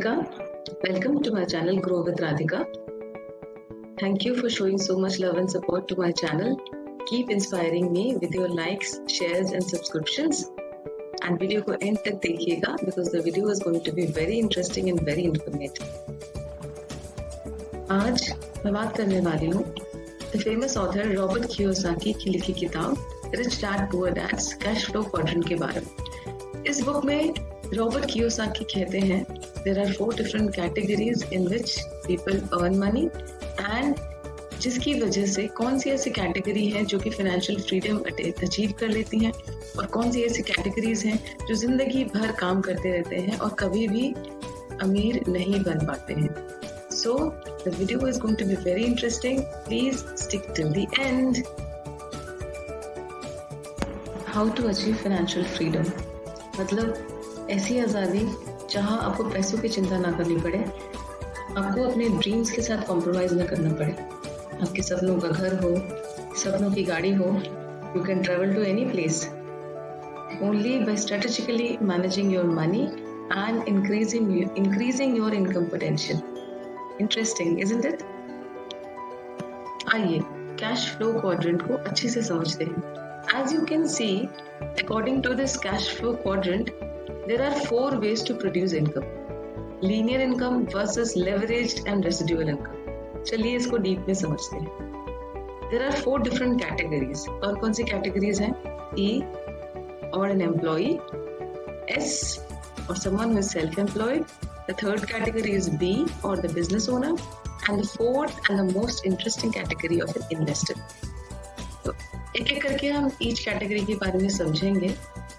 Radhika. Welcome to my channel Grow with Radhika. Thank you for showing so much love and support to my channel. Keep inspiring me with your likes, shares and subscriptions. And video को end तक देखिएगा because the video is going to be very interesting and very informative. आज मैं बात करने वाली हूँ the famous author Robert Kiyosaki की लिखी किताब Rich Dad Poor Dad's Cash Flow Quadrant के बारे में। इस बुक में रॉबर्ट कियोसाकी कहते हैं there are 4 different categories in which people earn money and जिसकी वजह से कौन सी ऐसी कैटेगरी है जो कि फाइनेंशियल फ्रीडम अचीव कर लेती हैं और कौन सी ऐसी कैटेगरीज हैं जो जिंदगी भर काम करते रहते हैं और कभी भी अमीर नहीं बन पाते हैं। So the video is going to be very interesting, please stick till the end. How to achieve financial freedom, मतलब ऐसी आज़ादी जहां आपको पैसों की चिंता ना करनी पड़े, आपको अपने ड्रीम्स के साथ कॉम्प्रोमाइज ना करना पड़े, आपके सपनों का घर हो, सपनों की गाड़ी हो, you can travel to any place only by strategically managing your money and increasing your income potential. Interesting isn't it? आइए कैश फ्लो क्वाड्रेंट को अच्छे से समझते हैं। As you can see, according to this cash flow quadrant there are 4 ways to produce income: linear income versus leveraged and residual income. चलिए इसको deep में समझते हैं। There are 4 different categories. और कौन सी categories हैं? E or an employee, S or someone who is self-employed, the third category is B or the business owner, and the fourth and the most interesting category of an investor. तो एक एक करके हम each category के बारे में समझेंगे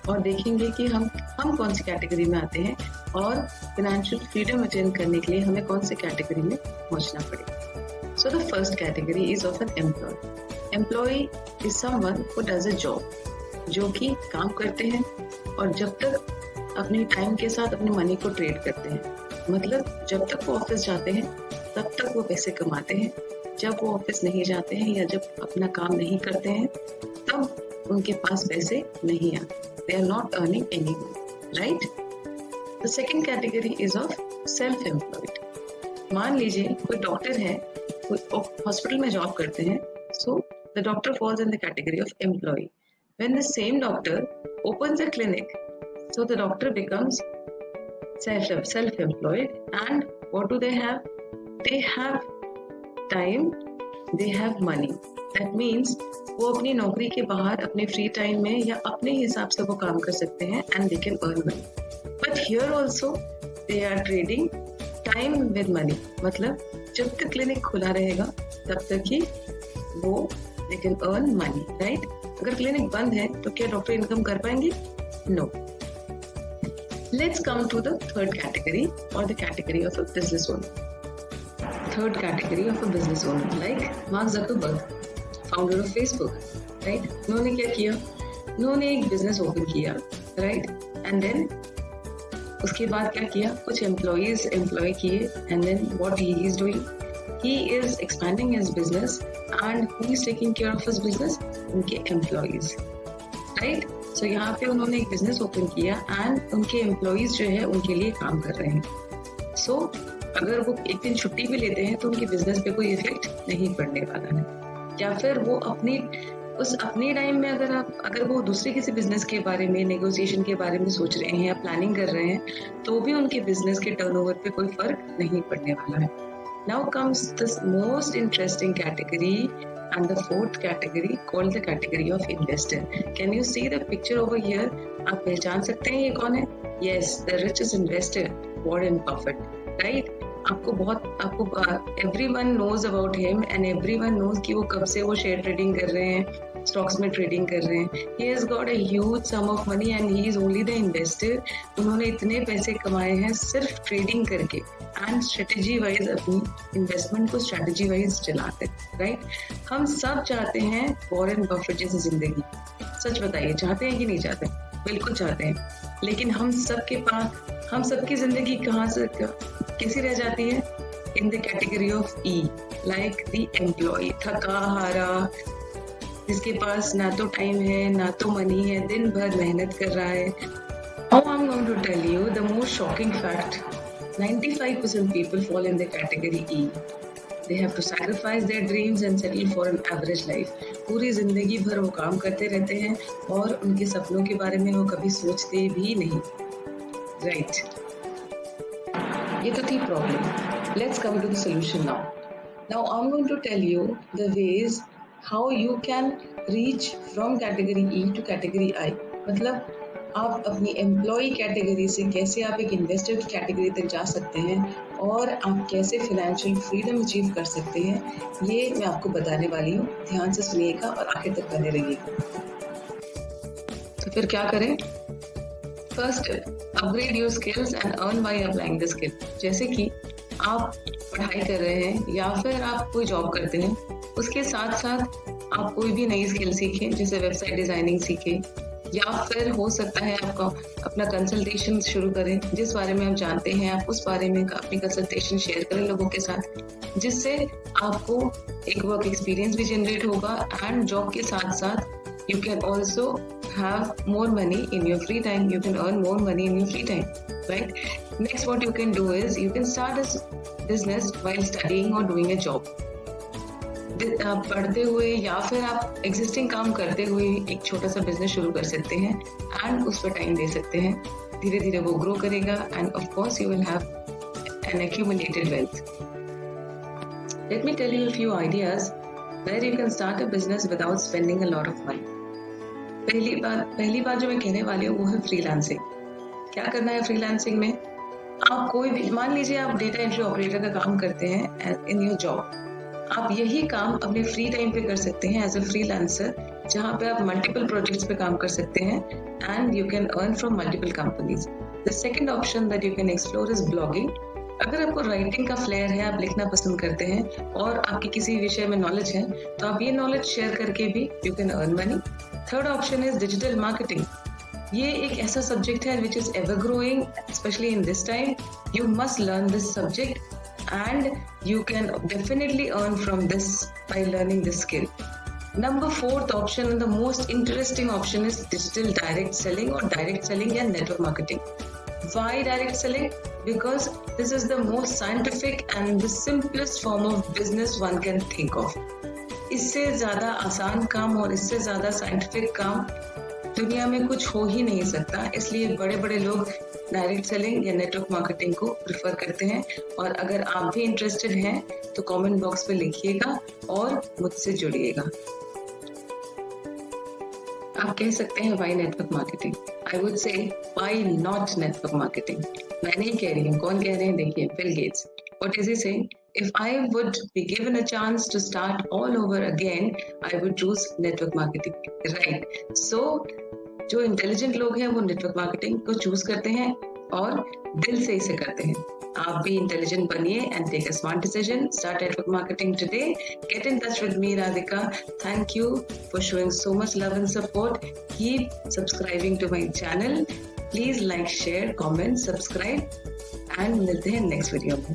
और देखेंगे कि हम कौन सी कैटेगरी में आते हैं और फाइनेंशियल फ्रीडम अटेन करने के लिए हमें कौन सी कैटेगरी में पहुंचना पड़ेगा। So the first category is of an employ. Employ is someone who does a job, जो कि काम करते हैं और जब तक अपने टाइम के साथ अपने मनी को ट्रेड करते हैं, मतलब जब तक वो ऑफिस जाते हैं तब तक वो पैसे कमाते हैं, जब वो ऑफिस नहीं जाते हैं या जब अपना काम नहीं करते हैं तब उनके पास पैसे नहीं आते। They are not earning any money, right? The second category is of self-employed. मान लीजिए कोई डॉक्टर है, कोई हॉस्पिटल में जॉब करते हैं, so the doctor falls in the category of employee. When the same doctor opens a clinic, so the doctor becomes self-employed. And what do they have? They have time, they have money. That means वो अपनी नौकरी के बाहर अपने free time में या अपने हिसाब से वो काम कर सकते हैं and they can earn money. But here also they are trading time with money. मतलब जब तक क्लिनिक खुला रहेगा तब तक ही वो they can earn money, right? अगर क्लिनिक बंद है तो क्या डॉक्टर इनकम कर पाएंगे? No. Let's come to the third category or the category of a business owner. Third category of a business owner like Mark Zuckerberg, founder of Facebook, right? उन्होंने क्या किया? उन्होंने एक बिजनेस ओपन किया, right? And then उसके बाद क्या किया? कुछ एम्प्लॉयज एम्प्लॉय किए and then what he is doing, he is expanding his business and who is taking care of his business? उनके एम्प्लॉयज, राइट? सो यहाँ पे उन्होंने एक बिजनेस ओपन किया एंड उनके एम्प्लॉयज जो है उनके लिए काम कर रहे हैं। सो अगर वो एक दिन छुट्टी भी लेते हैं तो उनके बिजनेस पे कोई इफेक्ट नहीं पड़ने वाला है। या फिर वो अपनी टाइम में अगर वो दूसरे किसी बिजनेस के बारे में, नेगोशिएशन के बारे में सोच रहे हैं या प्लानिंग कर रहे हैं तो भी उनके बिजनेस के टर्नओवर पे कोई फर्क नहीं पड़ने वाला है। Now comes the most interesting category and the fourth category called the category of investor. Can you see the picture over here? आप पहचान सकते हैं ये कौन है? Yes, the richest investor Warren Buffett, right? आपको everyone knows about him and everyone knows कि वो कब से वो शेयर ट्रेडिंग कर रहे हैं, स्टॉक्स में ट्रेडिंग कर रहे हैं। He has got a huge sum of money and he is only the investor. उन्होंने इतने पैसे कमाए हैं सिर्फ ट्रेडिंग करके एंड स्ट्रेटेजी वाइज अपनी इन्वेस्टमेंट को स्ट्रेटेजी वाइज चलाते, राइट? हम सब चाहते हैं वॉरेन बफेट जैसी जिंदगी। सच बताइए, चाहते हैं कि नहीं चाहते? बिल्कुल चाहते हैं। लेकिन हम सबकी जिंदगी कैसी रह जाती है? In the category of E, like the employ, थका हारा, जिसके पास ना तो टाइम है ना तो मनी है, दिन भर मेहनत कर रहा है। Now I'm going to tell you the most shocking fact 95% people fall in the category E. They have to sacrifice their dreams and settle for an average life. पूरी जिंदगी भर वो काम करते रहते हैं और उनके सपनों के बारे में वो कभी सोचते भी नहीं. Right. ये तो थी problem. Let's come to the solution now. Now I'm going to tell you the ways how you can reach from category E to category I. मतलब आप अपनी एम्प्लॉय कैटेगरी से कैसे आप एक इन्वेस्टर की कैटेगरी तक जा सकते हैं और आप कैसे फाइनेंशियल फ्रीडम अचीव कर सकते हैं, ये मैं आपको बताने वाली हूँ. ध्यान से सुनिएगा और आखिर तक बने रहिएगा. तो फिर क्या करें? First, upgrade your skills and earn by applying the skill. जैसे कि आप पढ़ाई कर रहे हैं या फिर आप कोई जॉब करते हैं, उसके साथ साथ आप कोई भी नई स्किल सीखें, जैसे वेबसाइट डिजाइनिंग सीखें या फिर हो सकता है आपका अपना कंसल्टेशन शुरू करें. जिस बारे में आप जानते हैं आप उस बारे में अपनी कंसल्टेशन शेयर करें लोगों के साथ, जिससे आपको एक वर्क एक्सपीरियंस भी जनरेट होगा एंड जॉब के साथ साथ you can also have more money in your free time. You can earn more money in your free time, right? Next, what you can do is you can start a business while studying or doing a job. पढ़ते हुए या फिर आप existing काम करते हुए एक छोटा सा बिजनेस शुरू कर सकते हैं एंड उस पर टाइम दे सकते हैं. धीरे धीरे वो ग्रो करेगा end of course you will have an accumulated wealth. Let me tell you a few ideas where you can start a business without spending a lot of money. पहली बात जो मैं कहने वाली हूँ वो है फ्रीलांसिंग. क्या करना है फ्रीलांसिंग में? आप कोई भी, मान लीजिए आप डेटा एंट्री ऑपरेटर का काम करते हैं इन योर जॉब, आप यही काम अपने फ्री टाइम पे कर सकते हैं एज अ फ्रीलांसर, जहाँ पे आप मल्टीपल प्रोजेक्ट्स पे काम कर सकते हैं and you can earn from multiple companies. The second option that you can explore is blogging. अगर आपको राइटिंग का फ्लेयर है, आप लिखना पसंद करते हैं और आपकी किसी विषय में नॉलेज है, तो आप ये नॉलेज शेयर करके भी you can earn money. Third option is digital marketing. ये एक ऐसा सब्जेक्ट है which is ever growing, specially in this time. You must learn this subject and you can definitely earn from this by learning this skill. Number fourth option and the most interesting option is digital direct selling or direct selling and network marketing. Why direct selling? Because this is the most scientific and the simplest form of business one can think of. इससे ज्यादा आसान काम और इससे ज्यादा scientific काम दुनिया में कुछ हो ही नहीं सकता. इसलिए बड़े बड़े लोग डायरेक्ट सेलिंग या नेटवर्क मार्केटिंग को प्रेफर करते हैं. और अगर आप भी इंटरेस्टेड हैं तो कमेंट बॉक्स पे लिखिएगा और मुझसे जुड़िएगा. आप कह सकते हैं why network marketing. I would say why not network marketing. मैं नहीं कह रही हूँ, कौन कह रहे हैं? देखिए, Bill Gates. What is he saying? If I would be given a chance to start all over again, I would choose network marketing. Right. So, जो इंटेलिजेंट लोग हैं वो नेटवर्क मार्केटिंग को चूज करते हैं और दिल से इसे करते हैं. आप भी इंटेलिजेंट बनिए and take a smart decision. Start network marketing today. Get in touch with me, Radhika. Thank you for showing so much love and support. Keep subscribing to my channel. Please like, share, comment, subscribe and मिलते हैं next video में.